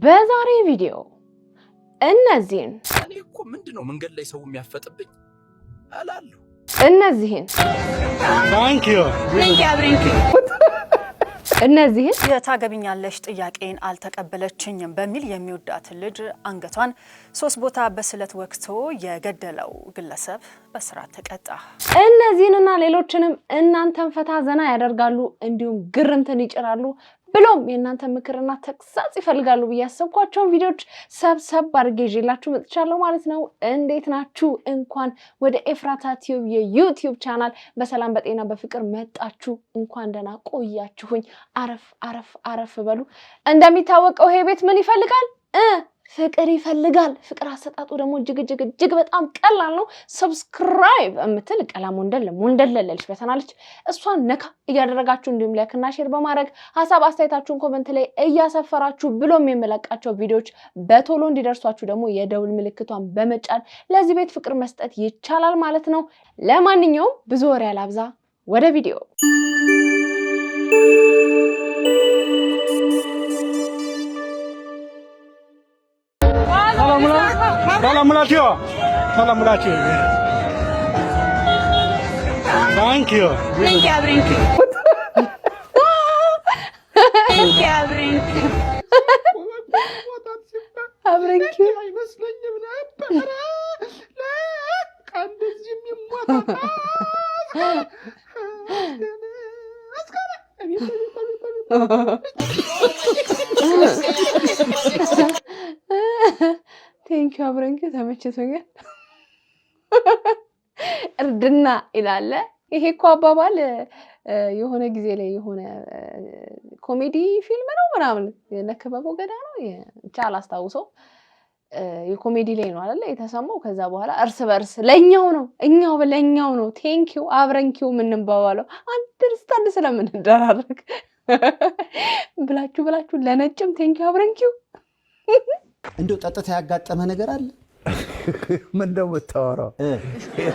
በዛሬ ቪዲዮ እነዚህን እኔ እኮ ምንድነው መንገድ ላይ ሰው የሚያፈጥብኝ አላለሁ እነዚህን የታገቢኛለሽ ጥያቄን አልተቀበለችኝም በሚል የሚወዳት ልጅ አንገቷን 3 ቦታ በስለት ወቅቶ የገደለው ግለሰብ በስራት ተቀጣ። እነዚህንና ሌሎችንም እናንተን ፈታ ዘና ያደርጋሉ እንዲሁም ግርምትን ይጭራሉ ብሎም የእናንተ ምክርና ተግሳጽ ይፈልጋሉ በያሰብኳቸው ቪዲዮዎች ሰብሰብ አድርጌ ይዤላችሁ መጥቻለሁ ማለት ነው። እንዴት ናችሁ? እንኳን ወደ ኤፍራታ ቲዩብ የዩቲዩብ ቻናል በሰላም በጤና በፍቅር መጣችሁ። እንኳን ደህና ቆያችሁኝ። አረፍ በሉ። እንደሚታወቀው ይሄ ቤት ምን ይፈልጋል? ፍቅር ይፈልጋል። ፍቅር አሰጣጡ ደግሞ እጅግ በጣም ቀላል ነው። ሰብስክራይብ እምትል ቀላም ወንደለልሽ በተናለች እሷን ነካ እያደረጋችሁ እንዲሁም ላይክ እና ሼር በማድረግ ሐሳብ አስተያየታችሁን ኮሜንት ላይ እያሰፈራችሁ ብሎም የመለቃቸው ቪዲዮዎች በቶሎ እንዲደርሷችሁ ደግሞ የደውል ምልክቷን በመጫን ለዚህ ቤት ፍቅር መስጠት ይቻላል ማለት ነው። ለማንኛውም ብዙ ወሬ አላብዛ፣ ወደ ቪዲዮ Salam Malaysia. Thank you. ቴንክ ዩ አብረንኪ ተመችቶኛል። እርድና ይላል። ይሄ እኮ አባባል የሆነ ጊዜ ላይ የሆነ ኮሜዲ ፊልም ነው ምናምን የነከበበው ገዳ ነው ብቻ አላስታውሰው የኮሜዲ ላይ ነው አይደል የተሰማው። ከዛ በኋላ እርስ በርስ ለኛው ነው ለኛው ነው ቴንክ ዩ አብረንኪው ምን ባባለው አንደርስታንድ ስለምንደራረግ ብላችሁ ለነጭም ቴንክ ዩ አብረንኪው። እንደው ጠጥታ ያጋጠመ ነገር አለ? ምን እንደምታወራው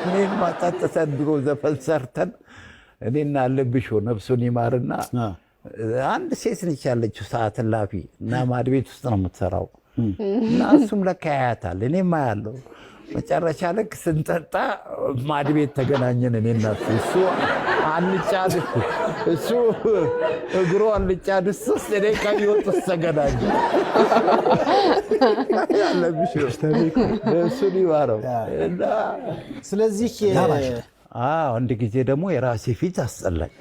እኔን ማጣጣሰን ድሮ ዘፈን ሰርተን እኔና አለብሾ ነፍሱን ይማርና አንድ ሴት ነች ያለችው ሰዓት ላፊ እና ማድ ቤት ውስጥ ነው የምትሰራው እና እሱም ለካ ያያታል እኔም አያለሁ። መጨረሻ ልክ ስንጠጣ ማድ ቤት ተገናኘን እኔና እሱ አንጫድ እሱ እግሩ አንጫድ እሱስ እኔ ከይወጥ ተገናኘ ያለብሽ እሱ ሊባረው እና ስለዚህ አንድ ጊዜ ደግሞ የራሴ ፊት አስጠላኝ።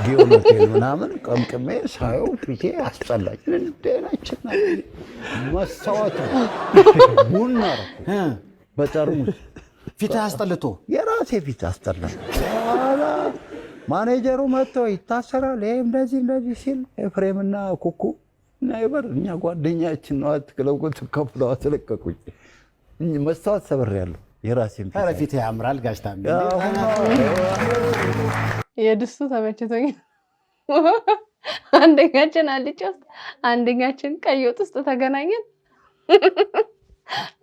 ጊዮኖቴል ምናምን ቀምቅሜ ሳየው ፊቴ አስጠላኝ። እንደናችና መስታወት ቡና በጠርሙስ ፊት አስጠልቶ የራሴ ፊት አስጠላኝ። ማኔጀሩ መጥቶ ይታሰራል ይሄ እንደዚህ ሲል ኤፍሬምና ኩኩ ናይበር እኛ ጓደኛችን ነው አትክለውት ከፍለው አስለቀቁኝ። መስታወት ሰብሬያለሁ። የራሴን ፊት ያምራል ጋሽታም የድስቱ ተመችቶኝ አንደኛችን አልጫ ውስጥ አንደኛችን ቀይ ወጥ ውስጥ ተገናኘን።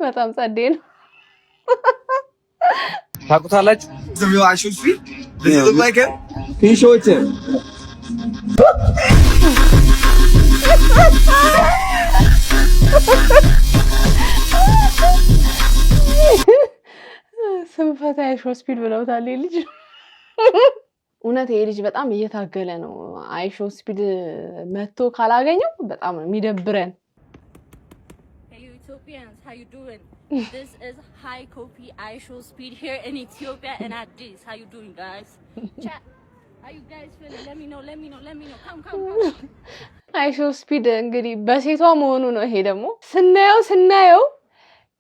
በጣም ጸዴ ነው። ታውቁታላችሁ ዘሚው አሹስ ለዚህ ባይከ ፊሾች ስንፈታ አይሾ ስፒድ ብለውታል ልጅ። እውነት ይሄ ልጅ በጣም እየታገለ ነው። አይሾ ስፒድ መጥቶ ካላገኘው በጣም ነው የሚደብረን። Hey Ethiopians, how you doing? This is high copy Aisho speed here in Ethiopia and Addis. How you doing guys? Chat. How you guys feeling? Let me know. Come. አይሾ ስፒድ እንግዲህ በሴቷ መሆኑ ነው። ይሄ ደግሞ ስናየው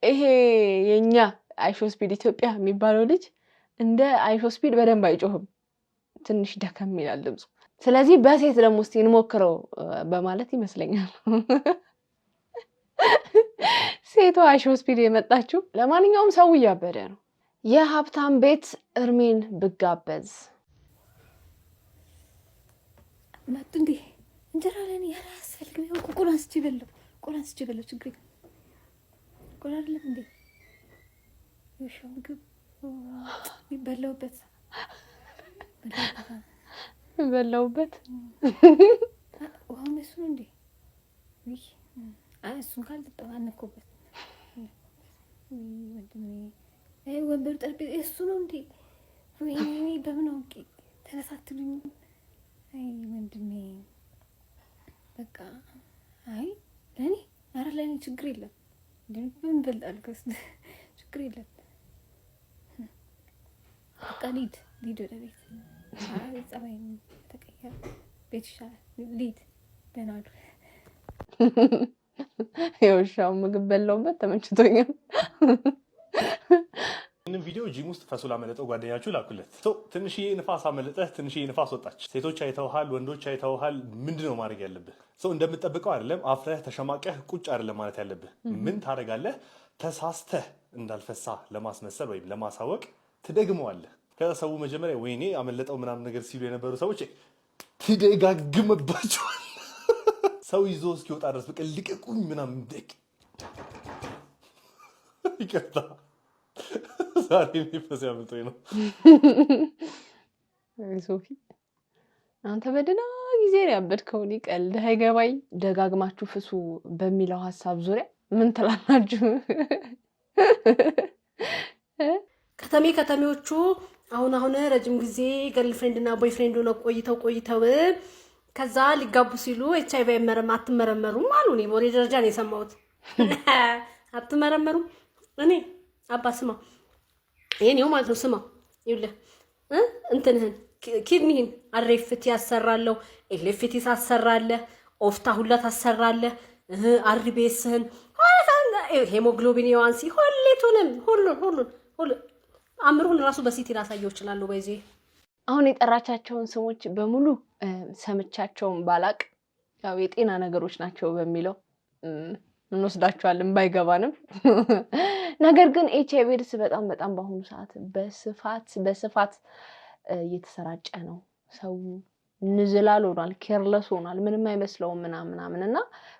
ይሄ የኛ አይሾ ስፒድ ኢትዮጵያ የሚባለው ልጅ እንደ አይሾ ስፒድ በደንብ አይጮህም። ትንሽ ደከም ይላል ድምፁ። ስለዚህ በሴት ደግሞ እስቲ እንሞክረው በማለት ይመስለኛል ሴቷ አይሾ ስፒድ የመጣችው። ለማንኛውም ሰው እያበደ ነው። የሀብታም ቤት እርሜን ብጋበዝ መጡ እንዴ እንጀራ ለኔ ያላስፈልግም። ይሁን ቁላስ ችበለው ችግር የለም። ቁላ አይደለም እንዴ ይሽው ምግብ ይበላውበት በላውበት ዋው መስሉ እንዴ እሱን ካልተጠባነኩበት ወንድሜ ወንበር ጠረጴዛ እሱ ነው እንዴ? ወይኔ በምን አውቄ ተነሳትሉኝ። አይ ወንድሜ በቃ አይ ለኔ ኧረ ለኔ ችግር የለም ምን በልጣልከስ ችግር የለም። በቃ ሊድ ወደ ቤት አይ ጸባይ ተቀየረ ቤት ይሻላል ሊድ ደህና ዋሉ። የውሻው ምግብ በላውበት ተመችቶኛል። ይህንን ቪዲዮ ጂም ውስጥ ፈሱላ መለጠው ጓደኛችሁ ላኩለት። ትንሽዬ ንፋስ አመለጠህ፣ ትንሽዬ ንፋስ ወጣች። ሴቶች አይተውሃል፣ ወንዶች አይተውሃል። ምንድነው ማድረግ ያለብህ? እንደምትጠብቀው አይደለም። አፍረህ ተሸማቀህ ቁጭ አይደለም ማለት ያለብህ። ምን ታደርጋለህ? ተሳስተህ እንዳልፈሳ ለማስመሰል ወይም ለማሳወቅ ትደግመዋለህ። ከሰው መጀመሪያ ወይኔ አመለጠው ምናምን ነገር ሲሉ የነበሩ ሰዎች ትደጋግመባቸዋል። ሰው ይዞ እስኪወጣ ድረስ በቃ ልቀቁኝ ምናምን ደቅ ይቀጣ ዛሬ የሚፈስ ያመልጦኝ ነው። ሶፊ አንተ በደህና ጊዜ ነው ያበድከው። እኔ ቀልድህ አይገባኝ። ደጋግማችሁ ፍሱ በሚለው ሀሳብ ዙሪያ ምን ትላላችሁ? ከተሜዎቹ አሁን ረጅም ጊዜ ገርልፍሬንድ እና ቦይፍሬንድ ሆነው ቆይተው ከዛ ሊጋቡ ሲሉ HIV አትመረመሩም አሉ። እኔ በወሬ ደረጃ ነው የሰማሁት። አትመረመሩም እኔ አባ ስማ የኔው ማለት ነው። ስማ ይኸውልህ እንትንህን ኪድኒህን አሬፍት ያሰራለሁ ኤሌፍት ያሰራለህ ኦፍታ ሁላ ታሰራለህ አርቤስህን ሄሞግሎቢን የዋንሲ ሁሉን አምሩን ራሱ በሲቲ ላሳየው ይችላል። በዚህ አሁን የጠራቻቸውን ስሞች በሙሉ ሰምቻቸውን ባላቅ ያው የጤና ነገሮች ናቸው በሚለው እንወስዳቸዋለን ባይገባንም። ነገር ግን HIV ኤድስ በጣም በአሁኑ ሰዓት በስፋት እየተሰራጨ ነው። ሰው ንዝላል ሆኗል፣ ኬርለስ ሆኗል፣ ምንም አይመስለውም ምናምን እና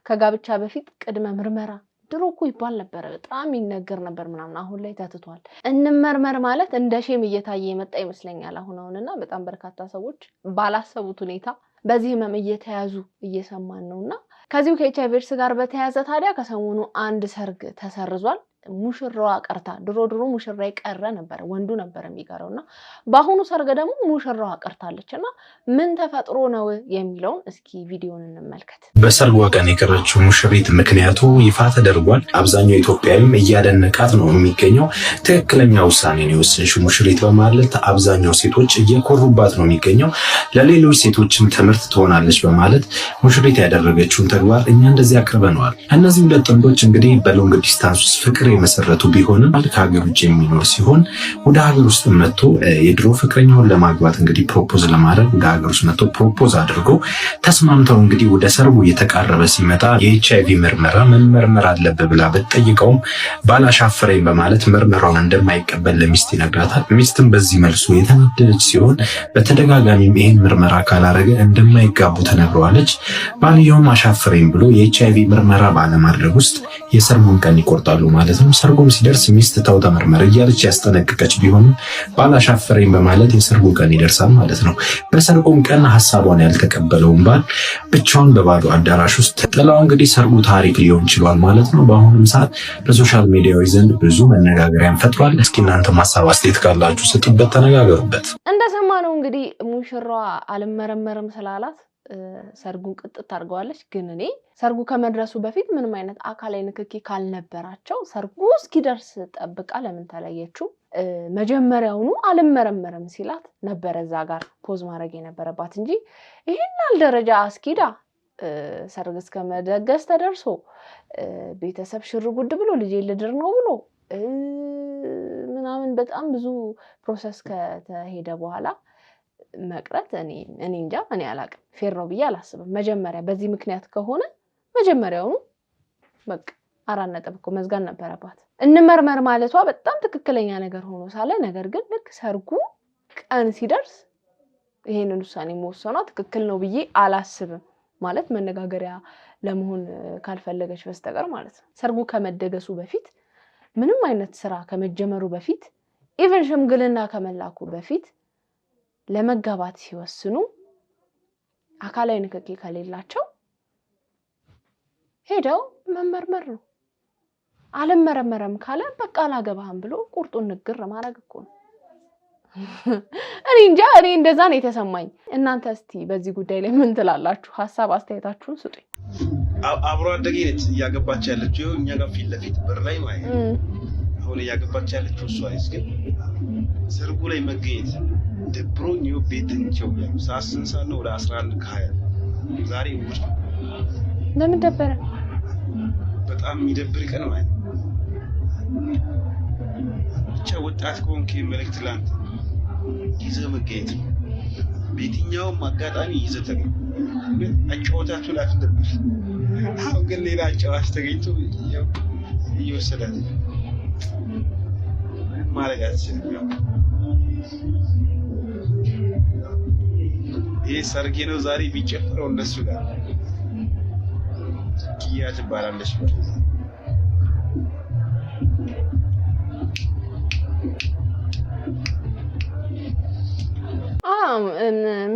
ከጋብቻ በፊት ቅድመ ምርመራ ድሮ እኮ ይባል ነበር፣ በጣም ይነገር ነበር ምናምን። አሁን ላይ ተትቷል። እንመርመር ማለት እንደ ሼም እየታየ የመጣ ይመስለኛል አሁንና በጣም በርካታ ሰዎች ባላሰቡት ሁኔታ በዚህ ህመም እየተያዙ እየሰማን ነውና ከዚሁ ከኤችአይቪ ኤድስ ጋር በተያያዘ ታዲያ ከሰሞኑ አንድ ሰርግ ተሰርዟል። ሙሽራዋ ቀርታ ድሮ ሙሽራ ይቀረ ነበር፣ ወንዱ ነበር የሚቀረውና በአሁኑ ሰርግ ደግሞ ሙሽራዋ ቀርታለችና ምን ተፈጥሮ ነው የሚለውን እስኪ ቪዲዮን እንመልከት። በሰርጓ ቀን የቀረችው ሙሽሪት ምክንያቱ ይፋ ተደርጓል። አብዛኛው ኢትዮጵያዊም እያደነቃት ነው የሚገኘው። ትክክለኛ ውሳኔ ነው የወሰንሽው ሙሽሪት በማለት አብዛኛው ሴቶች እየኮሩባት ነው የሚገኘው። ለሌሎች ሴቶችም ትምህርት ትሆናለች በማለት ሙሽሪት ያደረገችውን ተግባር እኛ እንደዚህ አቅርበነዋል። እነዚህ ሁለት ጥንዶች እንግዲህ በሎንግ ዲስታንስ ውስጥ ፍቅር የመሰረቱ ቢሆንም ከሀገር ውጭ የሚኖር ሲሆን ወደ ሀገር ውስጥ መጥቶ የድሮ ፍቅረኛውን ለማግባት እንግዲህ ፕሮፖዝ ለማድረግ ወደ ሀገር ውስጥ መጥቶ ፕሮፖዝ አድርገው ተስማምተው እንግዲህ ወደ ሰርጉ እየተቃረበ ሲመጣ የኤችአይቪ ምርመራ መመርመር አለበት ብላ ብትጠይቀውም ባላሻፈረኝ በማለት ምርመራውን እንደማይቀበል ለሚስት ይነግራታል። ሚስትም በዚህ መልሱ የተናደደች ሲሆን በተደጋጋሚም ይህን ምርመራ ካላረገ እንደማይጋቡ ተነግረዋለች። ባልየውም አሻፈረኝ ብሎ የኤችአይቪ ምርመራ ባለማድረግ ውስጥ የሰርጉን ቀን ይቆርጣሉ ማለት ነው። ሰርጉም ሲደርስ ሚስት ተው ተመርመር እያለች ያስጠነቅቀች ቢሆንም ባላሻፈረኝ በማለት የሰርጉ ቀን ይደርሳል ማለት ነው። በሰርጉም ቀን ሐሳቧን ያልተቀበለውን ባል ብቻውን በባዶ አዳራሽ ውስጥ ጥላው እንግዲህ ሰርጉ ታሪክ ሊሆን ችሏል ማለት ነው። በአሁኑም ሰዓት በሶሻል ሚዲያዎች ዘንድ ብዙ መነጋገሪያን ፈጥሯል። እስኪ እናንተ ሐሳብ አስተያየት ካላችሁ ስጡበት፣ ተነጋገሩበት። እንደሰማነው እንግዲህ ሙሽራዋ አልመረመርም ስላላት ሰርጉን ቅጥት አድርገዋለች። ግን እኔ ሰርጉ ከመድረሱ በፊት ምንም አይነት አካላዊ ንክኪ ካልነበራቸው ሰርጉ እስኪደርስ ጠብቃ ለምን ተለየችው? መጀመሪያውኑ አልመረመርም ሲላት ነበረ እዛ ጋር ፖዝ ማድረግ የነበረባት እንጂ ይሄን ደረጃ አስኪዳ ሰርግ እስከ መደገስ ተደርሶ ቤተሰብ ሽር ጉድ ብሎ ልጄ ልድር ነው ብሎ ምናምን በጣም ብዙ ፕሮሰስ ከተሄደ በኋላ መቅረት እኔ እንጃ፣ እኔ አላቅም። ፌር ነው ብዬ አላስብም። መጀመሪያ በዚህ ምክንያት ከሆነ መጀመሪያውኑ በቃ 4 ነጥብ እኮ መዝጋን ነበረባት። እንመርመር ማለቷ በጣም ትክክለኛ ነገር ሆኖ ሳለ ነገር ግን ልክ ሰርጉ ቀን ሲደርስ ይሄንን ውሳኔ መወሰኗ ትክክል ነው ብዬ አላስብም። ማለት መነጋገሪያ ለመሆን ካልፈለገች በስተቀር ማለት ነው። ሰርጉ ከመደገሱ በፊት ምንም አይነት ስራ ከመጀመሩ በፊት ኢቨን ሽምግልና ከመላኩ በፊት ለመጋባት ሲወስኑ አካላዊ ንክኪ ከሌላቸው ሄደው መመርመር ነው። አልመረመረም ካለ በቃ አላገባህም ብሎ ቁርጡን ንግር ማድረግ እኮ ነው። እኔ እንጃ እኔ እንደዛ ነው የተሰማኝ። እናንተ እስቲ በዚህ ጉዳይ ላይ ምን ትላላችሁ? ሐሳብ አስተያየታችሁን ስጡኝ። አብሮ አደጌ ነች እያገባች ያለችው እኛ ጋር ፊት ለፊት በር ላይ ማለት ነው። አሁን እያገባች ያለችው እሷ ነች። ግን ሰርጉ ላይ መገኘት ደብሮኝ ቤት እንቸው ሳስንሳ ነው ወደ 11 ከ20 ዛሬ ውጭ ለምን ደበረ? በጣም የሚደብር ቀን ማለት ብቻ ወጣት ከሆንክ መልእክት ላንተ ይዘህ መገኘት በየትኛውም አጋጣሚ ይዘህ ተገኝ። ግን አጫወታችሁ ላፍ ነበር። አሁን ግን ሌላ አጫዋች ተገኝቶ እየወሰዳት ማድረግ አትችልም። ይሄ ሰርጌ ነው ዛሬ የሚጨፍረው እነሱ ጋር ኪያ ትባላለች።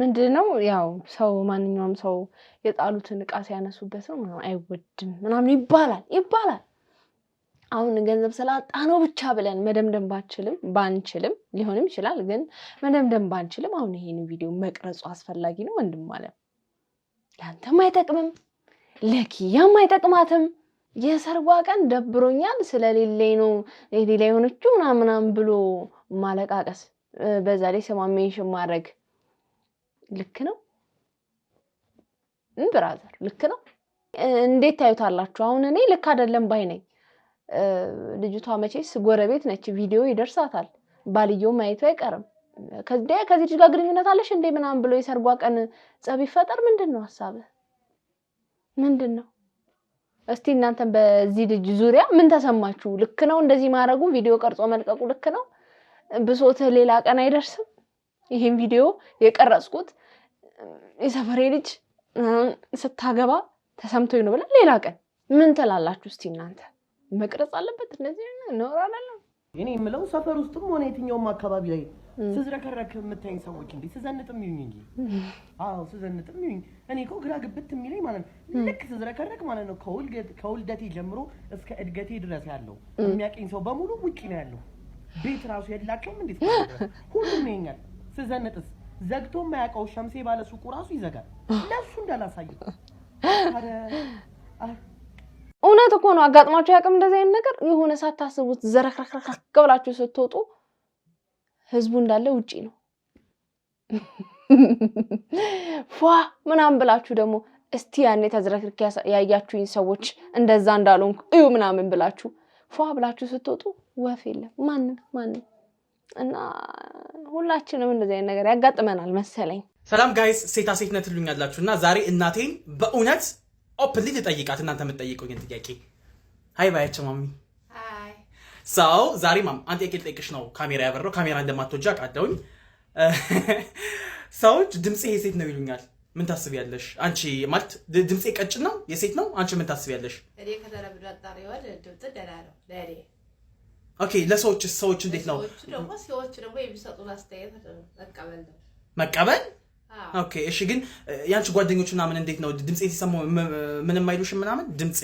ምንድነው ያው ሰው ማንኛውም ሰው የጣሉትን ዕቃ ሲያነሱበት ነው ምናምን አይወድም ምናምን ይባላል። አሁን ገንዘብ ስላጣ ነው ብቻ ብለን መደምደም ባንችልም ሊሆንም ይችላል። ግን መደምደም ባንችልም አሁን ይሄን ቪዲዮ መቅረጹ አስፈላጊ ነው። ወንድም ማለት ላንተም አይጠቅምም ለኪያም አይጠቅማትም። የሰርጓ ቀን ደብሮኛል ስለሌለኝ ነው ሌላ የሆነችው ምናምን ብሎ ማለቃቀስ በዛ ላይ ሰማሜንሽን ማድረግ ልክ ነው? ብራዘር ልክ ነው? እንዴት ታዩታላችሁ? አሁን እኔ ልክ አይደለም ባይ ነኝ። ልጅቷ መቼስ ጎረቤት ነች፣ ቪዲዮ ይደርሳታል፣ ባልየው ማየቱ አይቀርም። ከዚህ ልጅ ጋር ግንኙነት አለሽ እንዴ ምናምን ብሎ የሰርጓ ቀን ጸብ ይፈጠር? ምንድነው ሐሳብህ? ምንድነው? እስቲ እናንተም በዚህ ልጅ ዙሪያ ምን ተሰማችሁ? ልክ ነው እንደዚህ ማድረጉ? ቪዲዮ ቀርጾ መልቀቁ ልክ ነው? ብሶት ሌላ ቀን አይደርስም? ይሄን ቪዲዮ የቀረጽኩት የሰፈሬ ልጅ ስታገባ ተሰምቶኝ ነው ብላ ሌላ ቀን ምን ትላላችሁ? እስቲ እናንተ መቅረጽ አለበት እንደዚህ ነው አይደለም? እኔ የምለው ሰፈር ውስጥም ሆነ የትኛውም አካባቢ ላይ ስዝረከረክ የምታይኝ ሰዎች እንዴ ስዘንጥም ይሁን እንጂ ስዘንጥም ይሁን እኔ እኮ ግራ ግብት የሚለኝ ማለት ነው። ልክ ስዝረከረክ ማለት ነው ከውልደቴ ጀምሮ እስከ እድገቴ ድረስ ያለው የሚያቀኝ ሰው በሙሉ ውጪ ነው ያለው። ቤት ራሱ የላቸውም እንዴት ሁሉም ይኛል። ስዘንጥስ ዘግቶ የማያውቀው ሸምሴ ባለ ሱቁ ራሱ ይዘጋል ለሱ እንዳላሳየው። እውነት እኮ ነው። አጋጥማችሁ ያቅም እንደዚህ አይነት ነገር የሆነ ሳታስቡት ዘረክረክረክ ብላችሁ ስትወጡ ህዝቡ እንዳለ ውጪ ነው። ፏ ምናምን ብላችሁ ደግሞ እስቲ ያኔ ተዝረክርክ ያያችሁኝ ሰዎች እንደዛ እንዳልሆንኩ እዩ ምናምን ብላችሁ ፏ ብላችሁ ስትወጡ ወፍ የለም ማንንም እና ሁላችንም እንደዚህ አይነት ነገር ያጋጥመናል መሰለኝ። ሰላም ጋይስ፣ ሴታ ሴት ነህ ትሉኛላችሁና ዛሬ እናቴን በእውነት ኦፕንሊ ልጠይቃት። እናንተ የምትጠይቁኝ ጥያቄ ሃይ ባያቸው ማሚ ሃይ ሰው ዛሬ ማም አንተ ልጠይቅሽ ነው። ካሜራ ያበረው ካሜራ እንደማትወጂ አውቃለሁኝ። ሰዎች ድምጼ የሴት ነው ይሉኛል። ምን ታስቢያለሽ አንቺ? ማለት ድምጼ ቀጭን ነው የሴት ነው? አንቺ ምን ታስቢያለሽ? እኔ ከተረብዶ አጣሪዋል ድምጽ ደህና ነው ለኔ። ኦኬ ሰዎች እንዴት ነው? ሰዎች ደግሞ የሚሰጡን አስተያየት መቀበል ኦኬ እሺ። ግን ያንቺ ጓደኞች ምናምን እንዴት ነው? ድምጼ ሲሰሙ ምንም አይሉሽም ምናምን? ድምጼ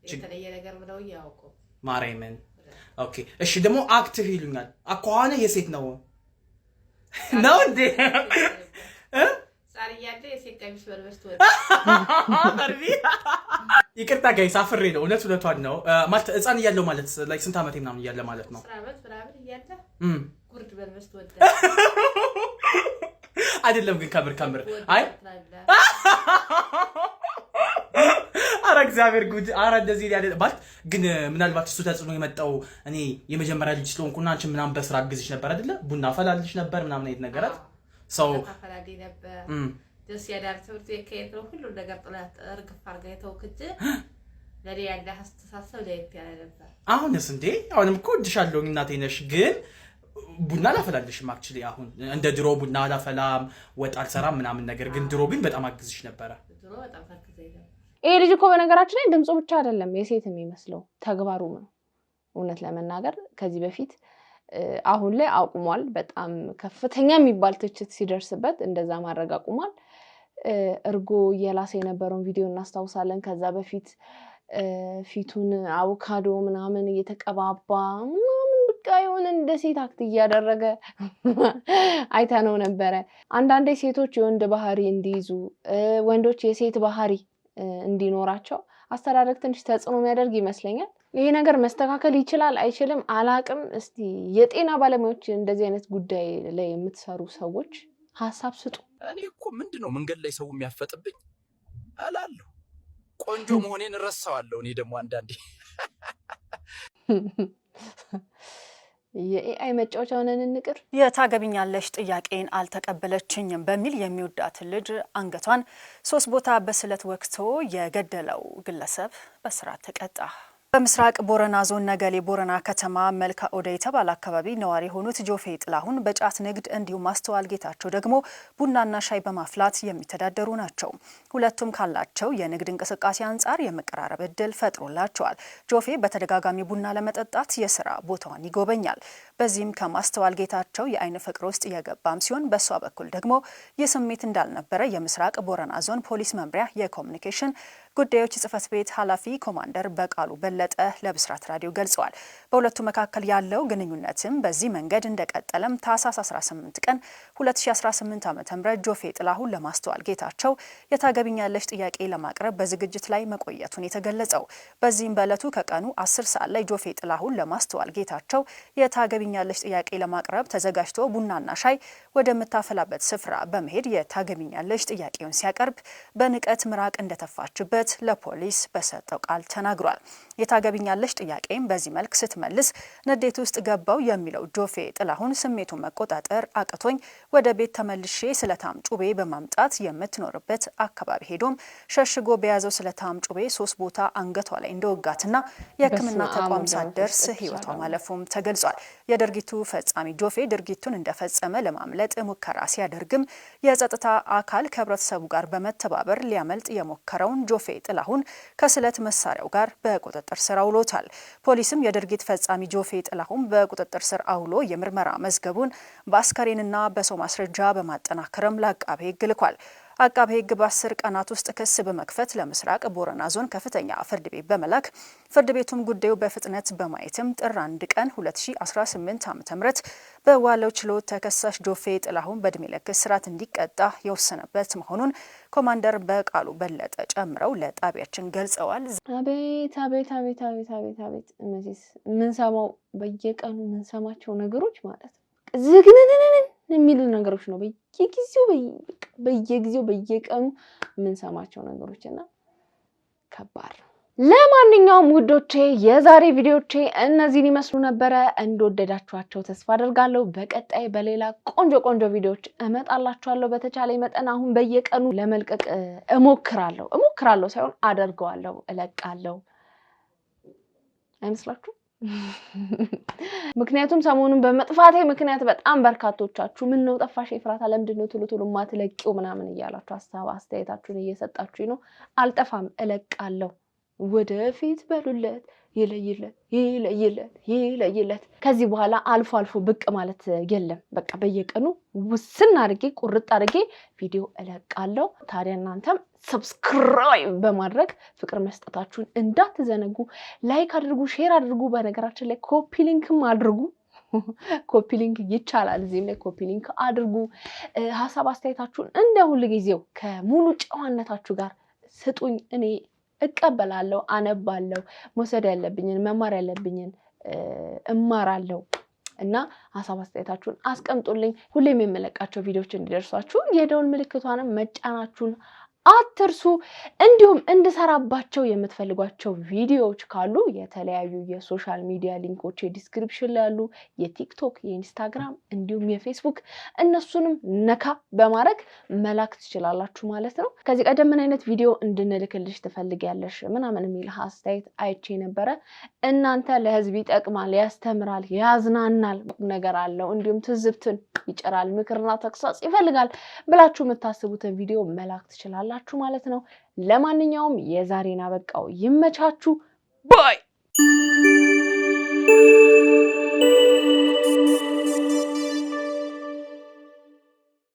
የተለየ ነገር ብለው ያውቁ ማርያምን። ኦኬ እሺ። ደግሞ አክቲቭ ይሉኛል። አኳኋነ የሴት ነው ነው እንዴ? ሳሪያደ የሴት ቀሚስ በልበስት ወደ ይቅርታ ጋይስ አፍሬ ነው። እውነቷን ነው ማለት ህፃን እያለሁ ማለት ላይክ ስንት ዓመቴ ምናምን እያለ ማለት ነው። ብራብር እያለ ጉርድ በልበስት ወደ አይደለም ግን ከምር አይ አረ እግዚአብሔር ጉድ አረ እንደዚህ ያለ ማለት ግን ምናልባት እሱ ተጽዕኖ የመጣው እኔ የመጀመሪያ ልጅ ስለሆንኩና አንቺ ምናምን በስራ አግዝሽ ነበር አይደለ? ቡና አፈላልሽ ነበር ምናምን አይነት ነገራት ሰው አፈላዲ ነበር ደስ ያዳር ትምህርት የከየት ነው ሁሉ ነገር ጥላት እርግፍ አርጋ የተውክጅ ለኔ ያለ አስተሳሰብ ለየት ያለ ነበር። አሁንስ እንዴ አሁንም እኮ እድሻለሁ እናቴ ነሽ ግን ቡና ላፈላልሽም አክቹሊ አሁን እንደ ድሮ ቡና ላፈላም ወጥ አልሰራም ምናምን ነገር ግን ድሮ ግን በጣም አግዝሽ ነበር። ድሮ በጣም ታክዘኝ ነበር። ይሄ ልጅ እኮ በነገራችን ላይ ድምጹ ብቻ አይደለም የሴት የሚመስለው ተግባሩ ነው። እውነት ለመናገር ከዚህ በፊት አሁን ላይ አቁሟል። በጣም ከፍተኛ የሚባል ትችት ሲደርስበት እንደዛ ማድረግ አቁሟል። እርጎ የላሰ የነበረውን ቪዲዮ እናስታውሳለን። ከዛ በፊት ፊቱን አቮካዶ ምናምን እየተቀባባ ምናምን በቃ የሆነ እንደ ሴት አክት እያደረገ አይተነው ነበረ። አንዳንዴ ሴቶች የወንድ ባህሪ እንዲይዙ ወንዶች የሴት ባህሪ እንዲኖራቸው አስተዳደግ ትንሽ ተጽዕኖ የሚያደርግ ይመስለኛል። ይሄ ነገር መስተካከል ይችላል አይችልም አላቅም። እስቲ የጤና ባለሙያዎች እንደዚህ አይነት ጉዳይ ላይ የምትሰሩ ሰዎች ሐሳብ ስጡ። እኔ እኮ ምንድነው መንገድ ላይ ሰው የሚያፈጥብኝ አላለሁ። ቆንጆ መሆኔን ረሳዋለሁ። እኔ ደግሞ አንዳንዴ የኤአይ መጫወቻ ሆነን እንቅር። የታገቢኛለሽ ጥያቄን አልተቀበለችኝም በሚል የሚወዳትን ልጅ አንገቷን 3 ቦታ በስለት ወቅቶ የገደለው ግለሰብ በእስራት ተቀጣ። በምስራቅ ቦረና ዞን ነገሌ ቦረና ከተማ መልካ ኦዳ የተባለ አካባቢ ነዋሪ የሆኑት ጆፌ ጥላሁን በጫት ንግድ እንዲሁም ማስተዋል ጌታቸው ደግሞ ቡናና ሻይ በማፍላት የሚተዳደሩ ናቸው። ሁለቱም ካላቸው የንግድ እንቅስቃሴ አንጻር የመቀራረብ እድል ፈጥሮላቸዋል። ጆፌ በተደጋጋሚ ቡና ለመጠጣት የስራ ቦታውን ይጎበኛል። በዚህም ከማስተዋል ጌታቸው የአይን ፍቅር ውስጥ የገባም ሲሆን በሷ በኩል ደግሞ የስሜት እንዳልነበረ የምስራቅ ቦረና ዞን ፖሊስ መምሪያ የኮሙኒኬሽን ጉዳዮች ጽፈት ቤት ኃላፊ ኮማንደር በቃሉ በለጠ ለብስራት ራዲዮ ገልጸዋል። በሁለቱ መካከል ያለው ግንኙነትም በዚህ መንገድ እንደቀጠለም ታህሳስ 18 ቀን 2018 ዓ.ም ጆፌ ጥላሁን ለማስተዋል ጌታቸው የታገቢኛለሽ ጥያቄ ለማቅረብ በዝግጅት ላይ መቆየቱን የተገለጸው። በዚህም በዕለቱ ከቀኑ 10 ሰዓት ላይ ጆፌ ጥላሁን ለማስተዋል ጌታቸው የታገቢኛለሽ ጥያቄ ለማቅረብ ተዘጋጅቶ ቡናና ሻይ ወደምታፈላበት ስፍራ በመሄድ የታገቢኛለሽ ጥያቄውን ሲያቀርብ በንቀት ምራቅ እንደተፋችበት ለፖሊስ በሰጠው ቃል ተናግሯል። የታገቢኛለሽ ጥያቄም በዚህ መልክ ስትመልስ ንዴት ውስጥ ገባው የሚለው ጆፌ ጥላሁን ስሜቱን መቆጣጠር አቅቶኝ ወደ ቤት ተመልሼ ስለታም ጩቤ በማምጣት የምትኖርበት አካባቢ ሄዶም ሸሽጎ በያዘው ስለታም ጩቤ 3 ቦታ አንገቷ ላይ እንደወጋትና የሕክምና ተቋም ሳትደርስ ህይወቷ ማለፉም ተገልጿል። የድርጊቱ ፈጻሚ ጆፌ ድርጊቱን እንደፈጸመ ለማምለጥ ሙከራ ሲያደርግም የጸጥታ አካል ከህብረተሰቡ ጋር በመተባበር ሊያመልጥ የሞከረውን ጆፌ ጥላሁን ከስለት መሳሪያው ጋር በቁጥጥር ስር አውሎታል። ፖሊስም የድርጊት ፈጻሚ ጆፌ ጥላሁን በቁጥጥር ስር አውሎ የምርመራ መዝገቡን በአስከሬንና በሰው ማስረጃ በማጠናከርም ለአቃቤ ሕግ ልኳል። አቃቤ ሕግ በ10 ቀናት ውስጥ ክስ በመክፈት ለምስራቅ ቦረና ዞን ከፍተኛ ፍርድ ቤት በመላክ ፍርድ ቤቱም ጉዳዩ በፍጥነት በማየትም ጥር 1 ቀን 2018 ዓ.ም በዋለው ችሎት ተከሳሽ ጆፌ ጥላሁን በእድሜ ልክ እስራት እንዲቀጣ የወሰነበት መሆኑን ኮማንደር በቃሉ በለጠ ጨምረው ለጣቢያችን ገልጸዋል። አቤት አቤት አቤት አቤት አቤት አቤት እነዚህ ምንሰማው በየቀኑ ምንሰማቸው ነገሮች ማለት ዝግነነነ የሚሉ ነገሮች ነው። በየጊዜው በየቀኑ ምንሰማቸው ነገሮች እና ከባድ ነው። ለማንኛውም ውዶቼ የዛሬ ቪዲዮቼ እነዚህን ይመስሉ ነበረ። እንደወደዳችኋቸው ተስፋ አደርጋለሁ። በቀጣይ በሌላ ቆንጆ ቪዲዮዎች እመጣላችኋለሁ። በተቻለ መጠን አሁን በየቀኑ ለመልቀቅ እሞክራለሁ ሳይሆን አደርገዋለሁ፣ እለቃለሁ። አይመስላችሁ? ምክንያቱም ሰሞኑን በመጥፋቴ ምክንያት በጣም በርካቶቻችሁ ምን ነው ጠፋሽ ኤፍራታ ለምንድን ነው ቶሎ ማትለቂው ምናምን እያላችሁ ሀሳብ አስተያየታችሁን እየሰጣችሁኝ ነው። አልጠፋም፣ እለቃለሁ። ወደፊት በሉለት፣ ይለይለት። ከዚህ በኋላ አልፎ ብቅ ማለት የለም። በቃ በየቀኑ ውስን አድርጌ ቁርጥ አድርጌ ቪዲዮ እለቃለሁ። ታዲያ እናንተም ሰብስክራይብ በማድረግ ፍቅር መስጠታችሁን እንዳትዘነጉ። ላይክ አድርጉ፣ ሼር አድርጉ። በነገራችን ላይ ኮፒ ሊንክም አድርጉ። ኮፒ ሊንክ ይቻላል። እዚህም ላይ ኮፒ ሊንክ አድርጉ። ሀሳብ አስተያየታችሁን እንደ ሁሉ ጊዜው ከሙሉ ጨዋነታችሁ ጋር ስጡኝ። እኔ እቀበላለሁ፣ አነባለሁ፣ መውሰድ ያለብኝን መማር ያለብኝን እማራለሁ እና ሀሳብ አስተያየታችሁን አስቀምጡልኝ። ሁሌም የምለቃቸው ቪዲዮዎች እንዲደርሷችሁ የደወል ምልክቷንም መጫናችሁን አትርሱ። እንዲሁም እንድሰራባቸው የምትፈልጓቸው ቪዲዮዎች ካሉ የተለያዩ የሶሻል ሚዲያ ሊንኮች ዲስክሪፕሽን ላይ ያሉ፣ የቲክቶክ፣ የኢንስታግራም እንዲሁም የፌስቡክ እነሱንም ነካ በማድረግ መላክ ትችላላችሁ ማለት ነው። ከዚህ ቀደም ምን አይነት ቪዲዮ እንድንልክልሽ ትፈልጊያለሽ ምናምን የሚል አስተያየት አይቼ ነበረ። እናንተ ለህዝብ ይጠቅማል፣ ያስተምራል፣ ያዝናናል፣ ነገር አለው እንዲሁም ትዝብትን ይጨራል፣ ምክርና ተግሳጽ ይፈልጋል ብላችሁ የምታስቡትን ቪዲዮ መላክ ትችላላችሁ ማለት ነው። ለማንኛውም የዛሬን አበቃው። ይመቻችሁ ባይ